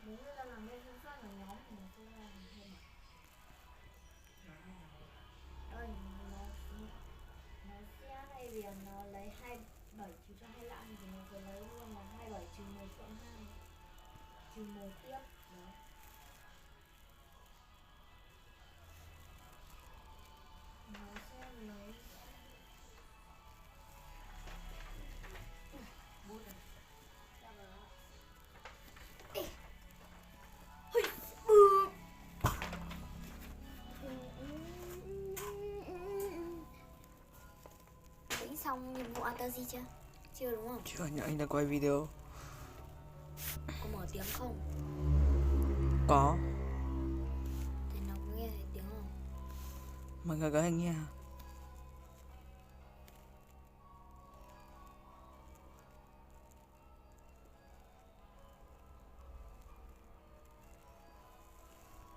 Nếu như ta làm bên phương pháp ở nhóm thì nó sẽ là hơi mệt. Ơi, nó sẽ thay vì nó lấy 27 trừ cho 25 thì nó sẽ lấy luôn là 27 trừ 1 cộng 2 trừ 1 tiếp đó. Nó sẽ lấy bút này. Chắc là Lĩnh xong nhiệm vụ Atazi chưa? Chưa đúng không? Chưa, nhưng anh đang quay video. Có mở tiếng không? Có. Thì nó có nghe thấy tiếng không? Mọi người có nghe